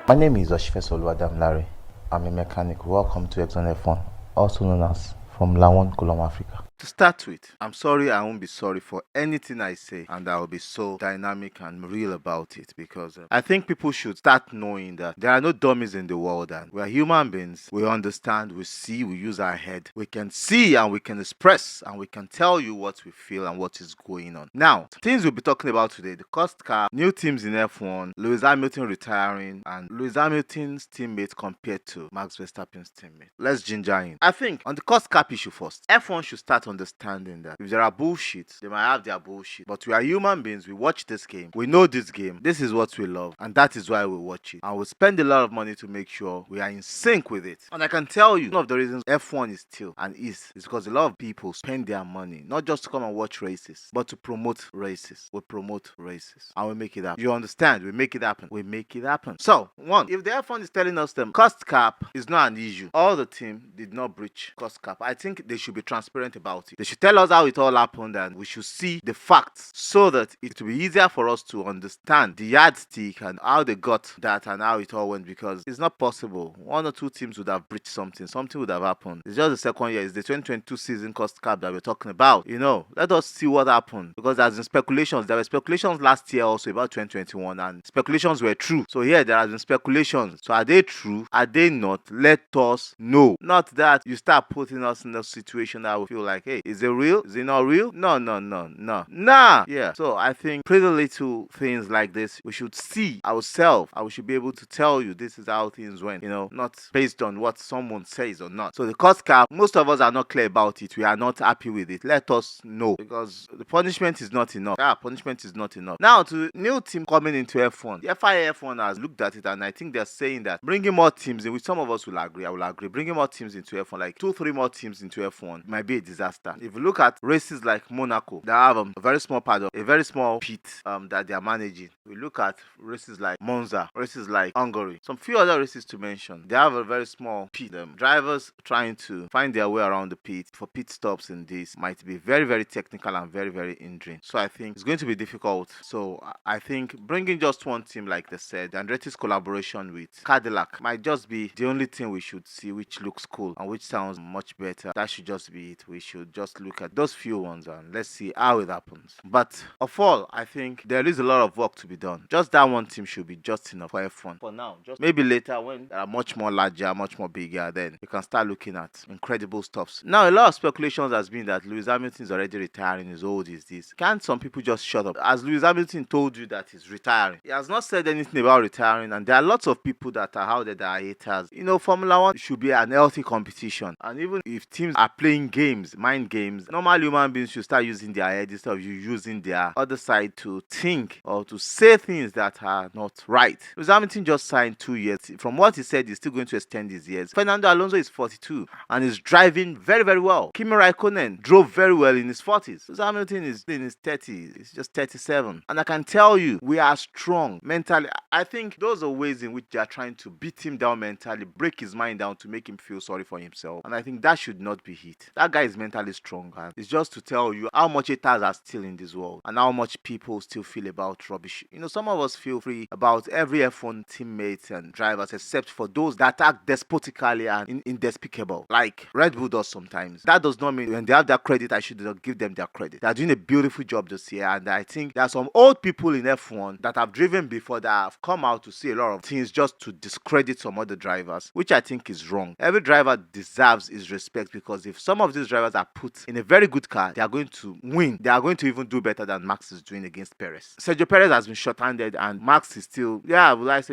My name is Oshifeso Oluwadamilare. I'm a mechanic. Welcome to Exxon F1, also known as from Lawon, Kolom, Africa. To start with, I'm sorry I won't be sorry for anything I say, and I will be so dynamic and real about it because I think people should start knowing that there are no dummies in the world and we are human beings. We understand, we see, we use our head. We can see and we can express and we can tell you what we feel and what is going on. Now, things we'll be talking about today: the cost cap, new teams in F1, Lewis Hamilton retiring, and Lewis Hamilton's teammate compared to Max Verstappen's teammate. Let's ginger in. I think on the cost cap issue first, F1 should start understanding that if there are bullshit, they might have their bullshit. But we are human beings, we watch this game, we know this game, this is what we love, and that is why we watch it. And we spend a lot of money to make sure we are in sync with it. And I can tell you, one of the reasons F1 is still and is because a lot of people spend their money not just to come and watch races, but to promote races. We promote races and we make it happen. You understand? We make it happen. We make it happen. So, one, if the F1 is telling us the cost cap is not an issue, all the team did not breach cost cap, I think they should be transparent about it. They should tell us how it all happened and we should see the facts so that it will be easier for us to understand the yardstick and how they got that and how it all went, because it's not possible. One or two teams would have breached something. Something would have happened. It's just the second year. It's the 2022 season cost cap that we're talking about. Let us see what happened, because there's been speculations. There were speculations last year also about 2021 and speculations were true. So here there has been speculations. So are they true? Are they not? Let us know. Not that you start putting us in a situation that we feel like, hey, is it real? Is it not real? No. Nah. Yeah. So I think pretty little things like this we should see ourselves and we should be able to tell you this is how things went, not based on what someone says or not. So the cost cap, most of us are not clear about it. We are not happy with it. Let us know, because the punishment is not enough. Punishment is not enough. Now, to new team coming into F1, the FIA F1 has looked at it and I think they're saying that bringing more teams in, which some of us will agree, I will agree, bringing more teams into F1, like 2-3 more teams into F1 might be a disaster. If you look at races like Monaco, they have a very small paddock, a very small pit that they are managing. We look at races like Monza, races like Hungary, some few other races to mention. They have a very small pit. Drivers trying to find their way around the pit for pit stops in this might be very, very technical and very, very injuring. So I think it's going to be difficult. So I think bringing just one team, like they said, Andretti's collaboration with Cadillac might just be the only thing we should see which looks cool and which sounds much better. That should just be it. We should just look at those few ones and let's see how it happens. But of all, I think there is a lot of work to be done. Just that one team should be just enough for F1. For now, just maybe later when they are much more larger, much more bigger, then we can start looking at incredible stuffs. Now, a lot of speculations has been that Lewis Hamilton is already retiring. His old is this. Can't some people just shut up? As Lewis Hamilton told you that he's retiring, he has not said anything about retiring, and there are lots of people that are out there that are haters. Formula One should be an healthy competition, and even if teams are playing games, mind games, normal human beings should start using their head instead of you using their other side to think or to say things that are not right. Lewis Hamilton just signed 2 years. From what he said, he's still going to extend his years. Fernando Alonso is 42 and is driving very, very well. Kimi Raikkonen drove very well in his 40s. Lewis Hamilton is in his 30s. He's just 37. And I can tell you, we are strong mentally. I think those are ways in which they are trying to beat him down mentally, break his mind down to make him feel sorry for himself. And I think that should not be hit. That guy is mentally strong. And it's just to tell you how much haters are still in this world and how much people still feel about rubbish. Some of us feel free about every F1 teammates and drivers except for those that act despotically and indespicable, like Red Bull does sometimes. That does not mean when they have their credit, I should not give them their credit. They are doing a beautiful job this year, and I think there are some old people in F1 that have driven before that have come out to say a lot of things just to discredit some other drivers, which I think is wrong. Every driver deserves his respect, because if some of these drivers are put in a very good car, they are going to win. They are going to even do better than Max is doing against Perez. Sergio Perez has been short-handed and Max is still,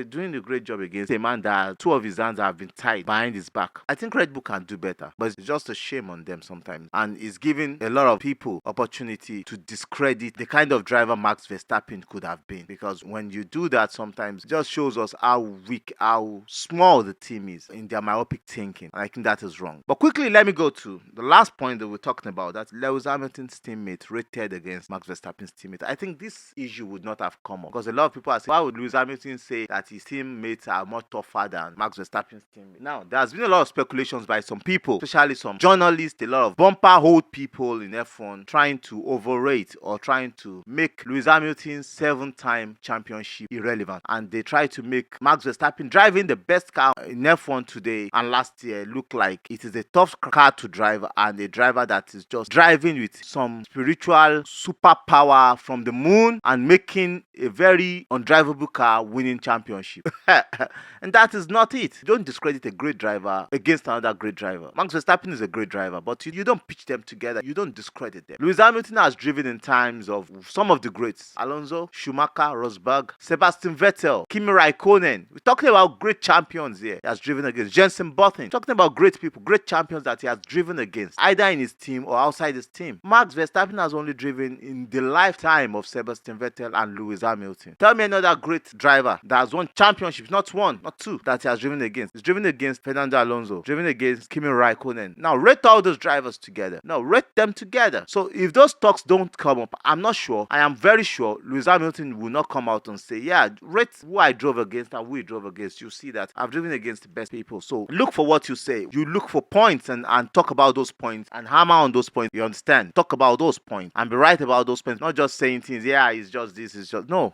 doing a great job against a man that 2 of his hands have been tied behind his back. I think Red Bull can do better, but it's just a shame on them sometimes. And it's giving a lot of people opportunity to discredit the kind of driver Max Verstappen could have been. Because when you do that, sometimes it just shows us how weak, how small the team is in their myopic thinking. And I think that is wrong. But quickly, let me go to the last point we're talking about that Lewis Hamilton's teammate rated against Max Verstappen's teammate, I think this issue would not have come up because a lot of people are saying, why would Lewis Hamilton say that his teammates are more tougher than Max Verstappen's teammate? Now, there's been a lot of speculations by some people, especially some journalists, a lot of bumper hold people in F1 trying to overrate or trying to make Lewis Hamilton's 7-time championship irrelevant. And they try to make Max Verstappen driving the best car in F1 today and last year look like it is a tough car to drive and a driver that is just driving with some spiritual superpower from the moon and making a very undrivable car winning championship. And that is not it. You don't discredit a great driver against another great driver. Max Verstappen is a great driver, but you don't pitch them together. You don't discredit them. Lewis Hamilton has driven in times of some of the greats. Alonso, Schumacher, Rosberg, Sebastian Vettel, Kimi Raikkonen. We're talking about great champions here he has driven against. Jensen Button. Talking about great people, great champions that he has driven against, either in his team or outside his team. Max Verstappen has only driven in the lifetime of Sebastian Vettel and Lewis Hamilton. Tell me another great driver that has won championships, not one, not two, that he has driven against. He's driven against Fernando Alonso, driven against Kimi Raikkonen. Now rate all those drivers together. Now rate them together. So if those talks don't come up, I'm not sure. I am very sure Lewis Hamilton will not come out and say, yeah, rate who I drove against and who he drove against. You see that I've driven against the best people. So look for what you say. You look for points and talk about those points and hammer on those points. You understand? Talk about those points and be right about those points. Not just saying things, yeah, it's just this, it's just no.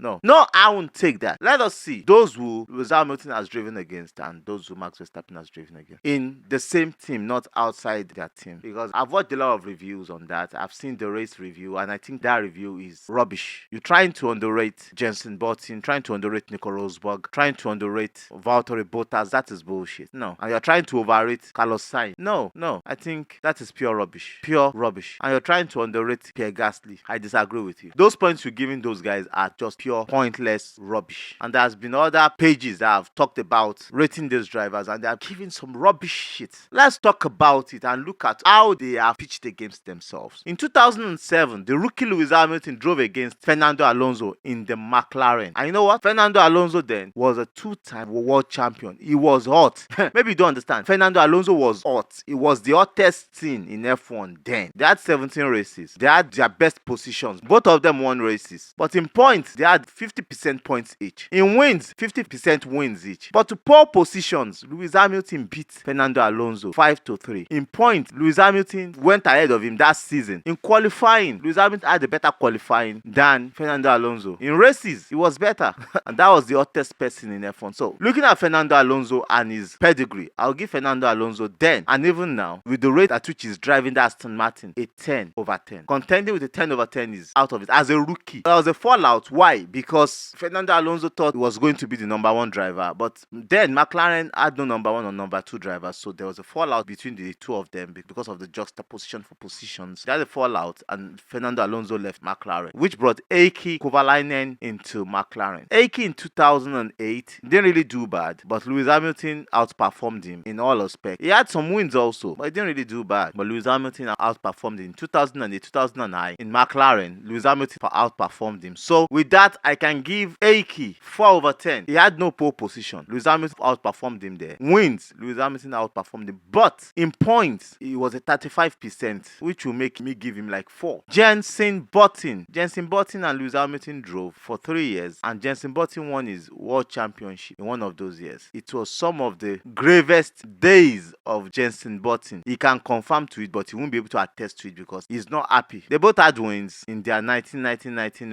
I won't take that. Let us see those who Lewis Hamilton has driven against and those who Max Verstappen has driven against in the same team, not outside their team. Because I've watched a lot of reviews on that. I've seen the race review and I think that review is rubbish. You're trying to underrate Jensen Button, trying to underrate Nico Rosberg, trying to underrate Valtteri Bottas. That is bullshit. No. And you're trying to overrate Carlos Sainz. No. I think that is pure rubbish. Pure rubbish. And you're trying to underrate Pierre Gasly. I disagree with you. Those points you're giving those guys are just pure pointless rubbish. And there's been other pages that have talked about rating these drivers and they are giving some rubbish shit. Let's talk about it and look at how they have pitched against themselves. In 2007, the rookie Lewis Hamilton drove against Fernando Alonso in the McLaren. And you know what? Fernando Alonso then was a 2-time world champion. He was hot. Maybe you don't understand. Fernando Alonso was hot. It was the hottest thing in F1 then. They had 17 races. They had their best positions. Both of them won races. But in points, they had 50% points each. In wins, 50% wins each. But to pole positions, Lewis Hamilton beat Fernando Alonso 5-3. In points, Lewis Hamilton went ahead of him that season. In qualifying, Lewis Hamilton had a better qualifying than Fernando Alonso. In races, he was better. And that was the hottest person in F1. So, looking at Fernando Alonso and his pedigree, I'll give Fernando Alonso then and even now, with the rate at which he's driving that Aston Martin, a 10/10. Contending with a 10/10 is out of it as a rookie. There was a fallout. Why? Because Fernando Alonso thought he was going to be the number one driver, but then McLaren had no number one or number two drivers, so there was a fallout between the two of them because of the juxtaposition for positions. They had a fallout, and Fernando Alonso left McLaren, which brought Heikki Kovalainen into McLaren. Heikki in 2008 didn't really do bad, but Lewis Hamilton outperformed him in all aspects. He had some wins also, but he didn't really do bad. But Lewis Hamilton outperformed him in 2008, 2009 in McLaren. Lewis Hamilton outperformed him. So with that, I can give Heikki 4/10. He had no pole position. Lewis Hamilton outperformed him there. Wins, Lewis Hamilton outperformed him. But in points, he was a 35%, which will make me give him like 4. Jensen Button and Lewis Hamilton drove for 3 years, and Jensen Button won his world championship in one of those years. It was some of the gravest days of Jensen Button. He can confirm to it, but he won't be able to attest to it because he's not happy. They both had wins in their 19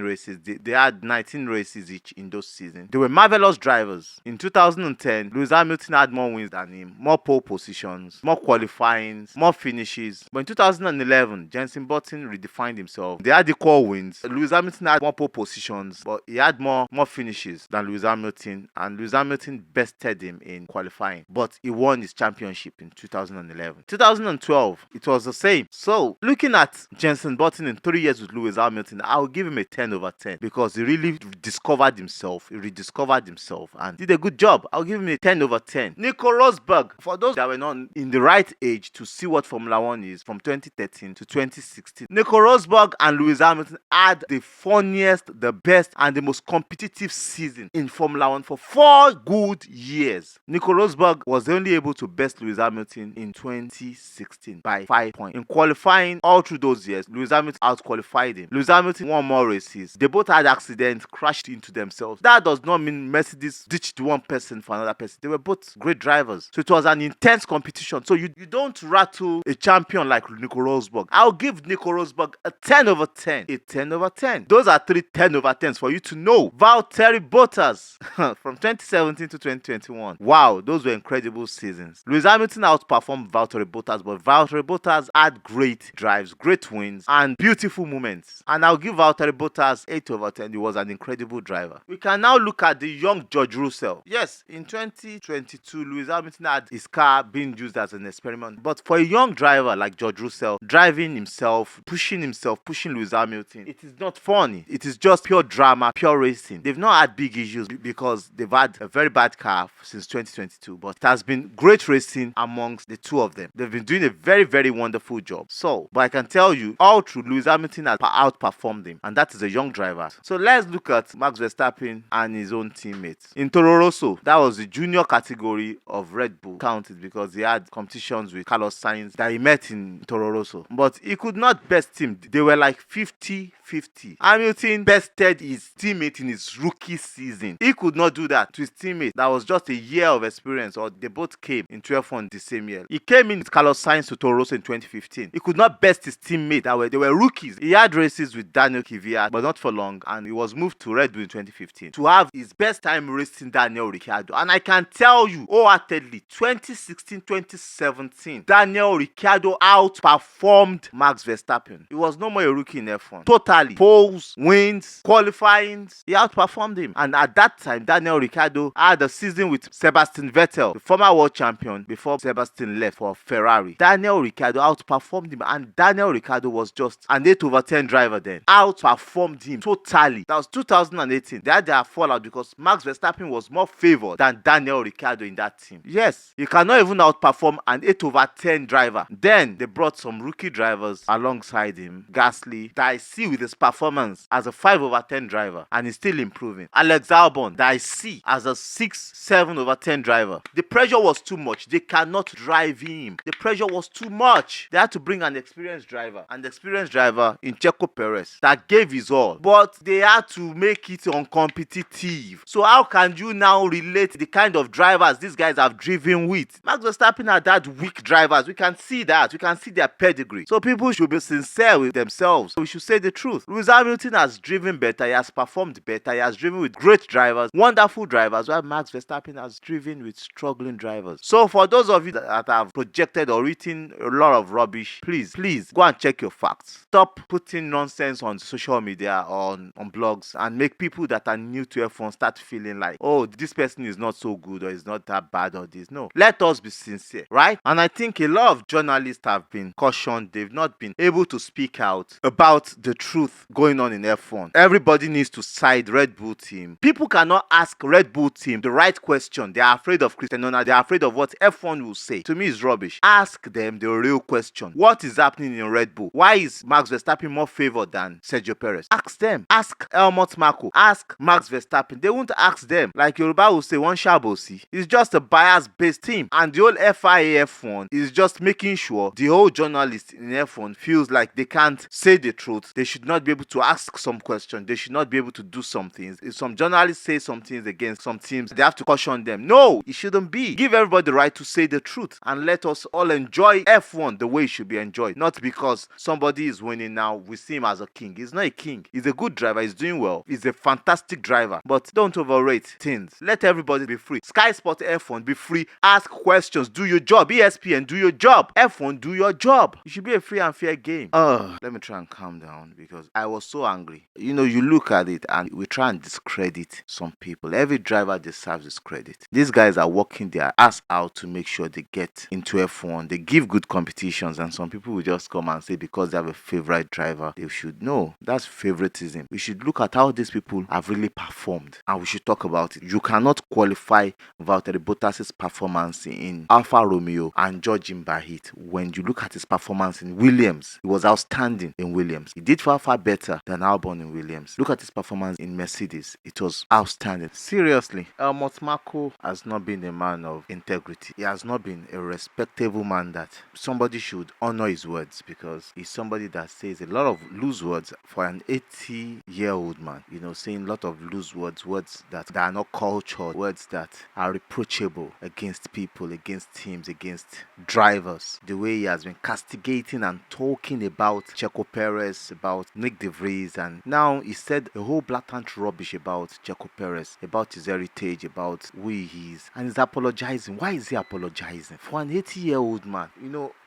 races. They had 19 races each in those seasons. They were marvelous drivers. In 2010, Lewis Hamilton had more wins than him, more pole positions, more qualifying, more finishes. But in 2011, Jensen Button redefined himself. They had equal wins. Lewis Hamilton had more pole positions, but he had more finishes than Lewis Hamilton, and Lewis Hamilton bested him in qualifying. But he won his championship in 2011. 2012, it was the same. So, looking at Jensen Button in 3 years with Lewis Hamilton, I'll give him a 10/10 because he really discovered himself. He rediscovered himself and did a good job. I'll give him a 10/10. Nico Rosberg, for those that were not in the right age to see what Formula One is from 2013 to 2016, Nico Rosberg and Lewis Hamilton had the funniest, the best, and the most competitive season in Formula One for 4 good years. Nico Rosberg was only able to best Lewis Hamilton in 2016 by 5 high point. In qualifying all through those years, Lewis Hamilton out-qualified him. Lewis Hamilton won more races. They both had accidents, crashed into themselves. That does not mean Mercedes ditched one person for another person. They were both great drivers. So it was an intense competition. So you don't rattle a champion like Nico Rosberg. I'll give Nico Rosberg a 10 over 10. A 10 over 10. Those are 3 10 over 10s for you to know. Valtteri Bottas from 2017 to 2021. Wow, those were incredible seasons. Lewis Hamilton outperformed Valtteri Bottas, but Valtteri Bottas had great drives, great wins, and beautiful moments. And I'll give Valtteri Bottas 8 over 10. He was an incredible driver. We can now look at the young George Russell. Yes, in 2022, Lewis Hamilton had his car being used as an experiment. But for a young driver like George Russell, driving himself, pushing Lewis Hamilton, it is not funny. It is just pure drama, pure racing. They've not had big issues because they've had a very bad car since 2022. But it has been great racing amongst the two of them. They've been doing a very, very wonderful job. So, but I can tell you, all through, Lewis Hamilton has outperformed him. And that is a young driver. So let's look at Max Verstappen and his own teammates. In Toro Rosso, that was the junior category of Red Bull counted because he had competitions with Carlos Sainz that he met in Toro Rosso. But he could not best him. They were like 50-50. Hamilton bested his teammate in his rookie season. He could not do that to his teammate. That was just a year of experience, or they both came in 12 the same year. He came in with Carlos Sainz to Toro Rosso in 2015. He could not best his teammate. They were rookies. He had races with Daniel Kvyat, but not for long, and he was moved to Red Bull in 2015 to have his best time racing Daniel Ricciardo. And I can tell you wholeheartedly, 2016-2017, Daniel Ricciardo outperformed Max Verstappen. He was no more a rookie in F1. Totally. Poles, wins, qualifying, he outperformed him. And at that time, Daniel Ricciardo had a season with Sebastian Vettel, the former world champion, before Sebastian left for Ferrari. Daniel Ricciardo outperformed him, and Daniel Ricciardo was just an 8 over 10 driver then. Outperformed him totally. That was 2018. They had their fallout because Max Verstappen was more favored than Daniel Ricciardo in that team. Yes, he cannot even outperform an 8 over 10 driver. Then they brought some rookie drivers alongside him. Gasly, that I see with his performance as a 5 over 10 driver, and he's still improving. Alex Albon, that I see as a 6-7 over 10 driver. The pressure was too much. They cannot drive him. The pressure was too much. They had to bring an experienced driver, and the experienced driver in Checo Perez that gave his all. But they had to make it uncompetitive. So how can you now relate the kind of drivers these guys have driven with? Max Verstappen had that weak drivers. We can see that. We can see their pedigree. So people should be sincere with themselves. We should say the truth. Lewis Hamilton has driven better. He has performed better. He has driven with great drivers, wonderful drivers, while Max Verstappen has driven with struggling drivers. So for those of you that have projected or written a lot of rubbish, please go and check your facts. Stop putting nonsense on social media or on blogs and make people that are new to F1 start feeling like, oh, this person is not so good or is not that bad or this. No, let us be sincere, right? And I think a lot of journalists have been cautioned. They've not been able to speak out about the truth going on in F1. Everybody needs to side Red Bull team. People cannot ask Red Bull team the right question. They are afraid of Christian Horner. They are afraid of what F1 will say. To me, it's rubbish. Ask them the real question. What is happening in Red Bull? Why is Max Verstappen more favored than Sergio Perez? Ask them. Ask Helmut Marko. Ask Max Verstappen. They won't ask them. Like Yoruba will say, one shabosi. It's just a bias-based team. And the whole FIA F1 is just making sure the whole journalist in F1 feels like they can't say the truth. They should not be able to ask some questions. They should not be able to do some things. If some journalists say some things against some teams, they have to caution them. No, it shouldn't be. Give everybody the right to say the truth and let us all enjoy F1 the way it should be enjoyed. Not because somebody is winning now, we see him as a king. He's not a king. He's a good driver. He's doing well. He's a fantastic driver. But don't overrate things. Let everybody be free. Sky Sport F1, be free. Ask questions. Do your job. ESPN, do your job. F1, do your job. It should be a free and fair game. Let me try and calm down because I was so angry. You know, you look at it and we try and discredit some people. Every driver deserves this credit. These guys are working their ass out to make sure they get into F1. They give good competitions, and some people will just come and say because they have a favorite driver, they should know. That's favoritism. We should look at how these people have really performed and we should talk about it. You cannot qualify Valtteri Bottas' performance in Alfa Romeo and judge him by it. When you look at his performance in Williams, he was outstanding in Williams. He did far better than Albon in Williams. Look at his performance in Mercedes. It was outstanding. Seriously, Helmut Marko has not been a man of integrity. He has not been a respectable man that somebody everybody should honor his words because he's somebody that says a lot of loose words for an 80-year-old man. Saying a lot of loose words, words that are not cultured, words that are reproachable against people, against teams, against drivers. The way he has been castigating and talking about Checo Perez, about Nick De Vries, and now he said a whole blatant rubbish about Checo Perez, about his heritage, about who he is, and he's apologizing. Why is he apologizing? For an 80-year-old man,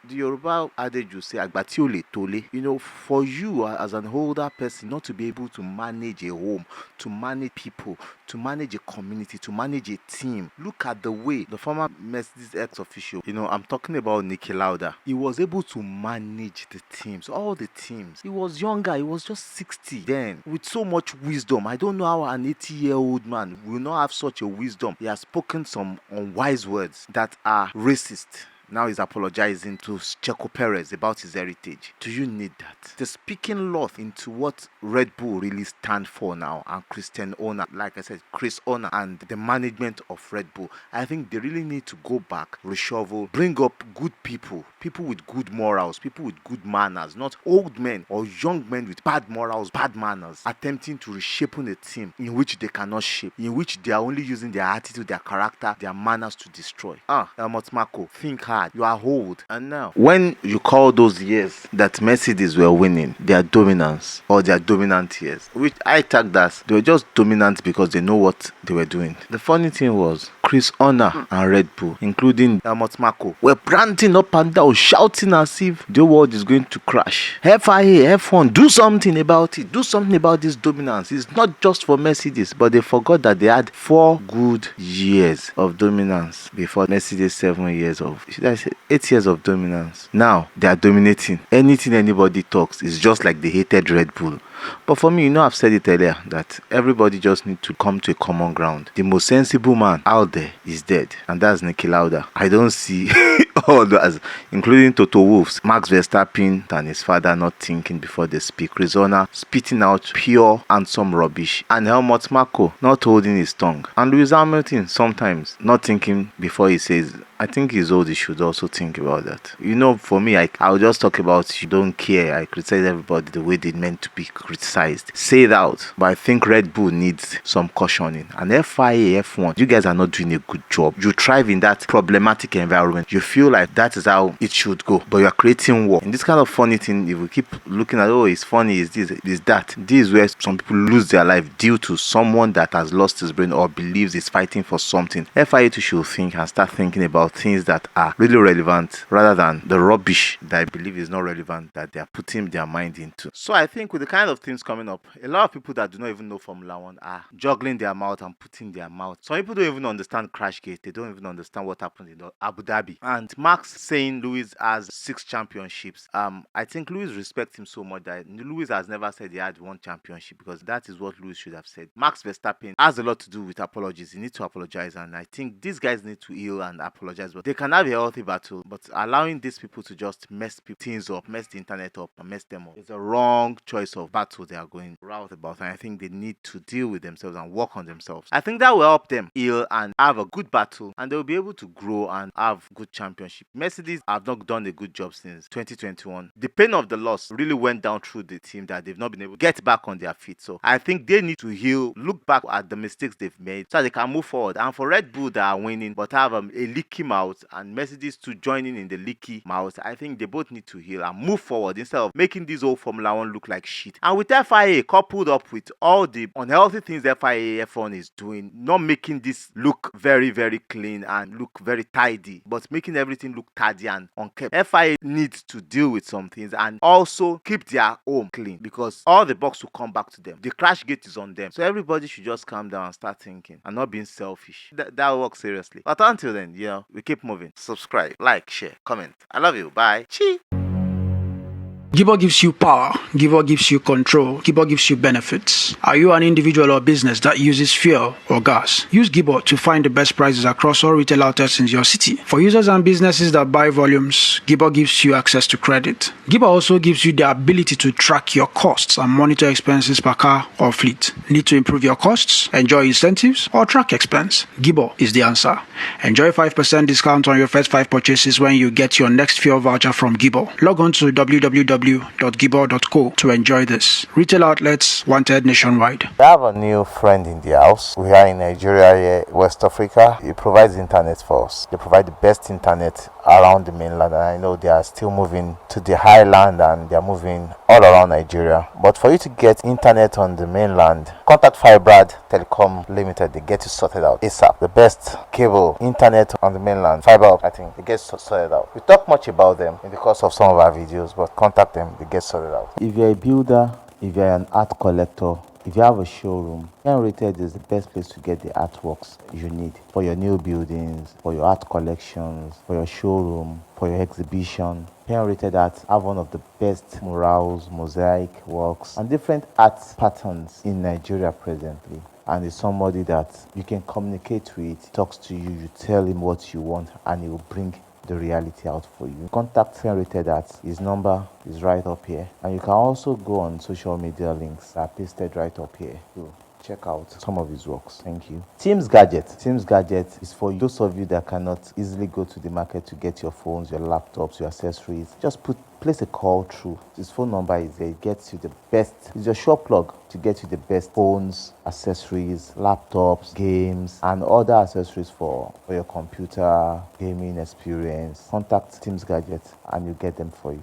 the Yoruba adage you say, "Agbati o le tole." For you as an older person not to be able to manage a home, to manage people, to manage a community, to manage a team. Look at the way the former Mercedes ex-official, I'm talking about Niki Lauda. He was able to manage the teams, all the teams. He was younger. He was just 60 then, with so much wisdom. I don't know how an 80-year-old man will not have such a wisdom. He has spoken some unwise words that are racist. Now he's apologizing to Checo Perez about his heritage. Do you need that? The speaking lot into what Red Bull really stand for now, and Christian Horner, like I said, Chris Horner and the management of Red Bull, I think they really need to go back, reshuffle, bring up good people with good morals, people with good manners, not old men or young men with bad morals, bad manners, attempting to reshape a team in which they cannot shape, in which they are only using their attitude, their character, their manners to destroy. Helmut Marko, think hard. You are old. And now, when you call those years that Mercedes were winning their dominance or their dominant years, which I tag that they were just dominant because they know what they were doing. The funny thing was, Chris Horner and Red Bull, including Helmut Marko, were ranting up and down, shouting as if the world is going to crash. FIA, F1, do something about it. Do something about this dominance. It's not just for Mercedes, but they forgot that they had 4 good years of dominance before Mercedes 7 years of, should I say, 8 years of dominance. Now they are dominating. Anything anybody talks is just like they hated Red Bull. But for me, I've said it earlier that everybody just need to come to a common ground. The most sensible man out there is dead, and that's Niki Lauda. I don't see all those, including Toto Wolff, Max Verstappen and his father not thinking before they speak, Chris Horner spitting out pure and some rubbish, and Helmut Marko not holding his tongue, and Lewis Hamilton sometimes not thinking before he says. I think he's old, he should also think about that. For me, I'll just talk about you don't care. I criticize everybody the way they meant to be criticized. Say it out. But I think Red Bull needs some cautioning. And FIA, F1, you guys are not doing a good job. You thrive in that problematic environment. You feel like that is how it should go. But you're creating war. In this kind of funny thing, if we keep looking at, it's funny, it's this, it's that. This is where some people lose their life due to someone that has lost his brain or believes he's fighting for something. FIA too should think and start thinking about things that are really relevant rather than the rubbish that I believe is not relevant that they are putting their mind into. So I think with the kind of things coming up, a lot of people that do not even know Formula 1 are juggling their mouth and putting their mouth. Some people don't even understand Crashgate. They don't even understand what happened in Abu Dhabi. And Max saying Lewis has 6 championships. I think Lewis respects him so much that Lewis has never said he had 1 championship, because that is what Lewis should have said. Max Verstappen has a lot to do with apologies. He needs to apologize, and I think these guys need to heal and apologize. But they can have a healthy battle, but allowing these people to just mess things up, mess the internet up, and mess them up is a wrong choice of battle they are going route about. And I think they need to deal with themselves and work on themselves. I think that will help them heal and have a good battle, and they'll be able to grow and have good championship. Mercedes have not done a good job since 2021. The pain of the loss really went down through the team, that they've not been able to get back on their feet. So I think they need to heal, look back at the mistakes they've made so they can move forward. And for Red Bull that are winning but have a leaky mouth, and Mercedes to joining in the leaky mouth, I think they both need to heal and move forward instead of making this old Formula 1 look like shit. And with FIA coupled up with all the unhealthy things FIA F1 is doing, not making this look very, very clean and look very tidy, but making everything look tidy and unkept. FIA needs to deal with some things and also keep their home clean, because all the bucks will come back to them. The crash gate is on them. So everybody should just calm down and start thinking and not being selfish. That works seriously. But until then, we keep moving. Subscribe, like, share, comment. I love you. Bye. Chi. Gibor gives you power. Gibor gives you control. Gibor gives you benefits. Are you an individual or business that uses fuel or gas? Use Gibor to find the best prices across all retail outlets in your city. For users and businesses that buy volumes, Gibor gives you access to credit. Gibor also gives you the ability to track your costs and monitor expenses per car or fleet. Need to improve your costs, enjoy incentives, or track expense? Gibor is the answer. Enjoy 5% discount on your first 5 purchases when you get your next fuel voucher from Gibor. Log on to www.gibor.co to enjoy this. Retail outlets wanted nationwide. We have a new friend in the house. We are in Nigeria, here, West Africa. He provides internet for us. They provide the best internet around the mainland, and I know they are still moving to the highland and they are moving all around Nigeria. But for you to get internet on the mainland, contact Fibrad Telecom Limited. They get you sorted out ASAP. The best cable internet on the mainland, fiber, I think they get sorted out. We talk much about them in the course of some of our videos, but contact them, they get sorted out. If you're a builder, if you're an art collector, if you have a showroom, Heightened is the best place to get the artworks you need for your new buildings, for your art collections, for your showroom, for your exhibition. Heightened Art have one of the best murals, mosaic works, and different art patterns in Nigeria presently. And it's somebody that you can communicate with, talks to you, you tell him what you want, and he will bring the reality out for you. Contact Heightened Art. His number is right up here, and you can also go on social media links that are pasted right up here to check out some of his works. Thank you. Teams Gadget is for those of you that cannot easily go to the market to get your phones, your laptops, your accessories. Just place a call through. His phone number is there. It gets you the best. It's your shop plug to get you the best phones, accessories, laptops, games, and other accessories for your computer gaming experience. Contact Teams Gadget and you get them for you.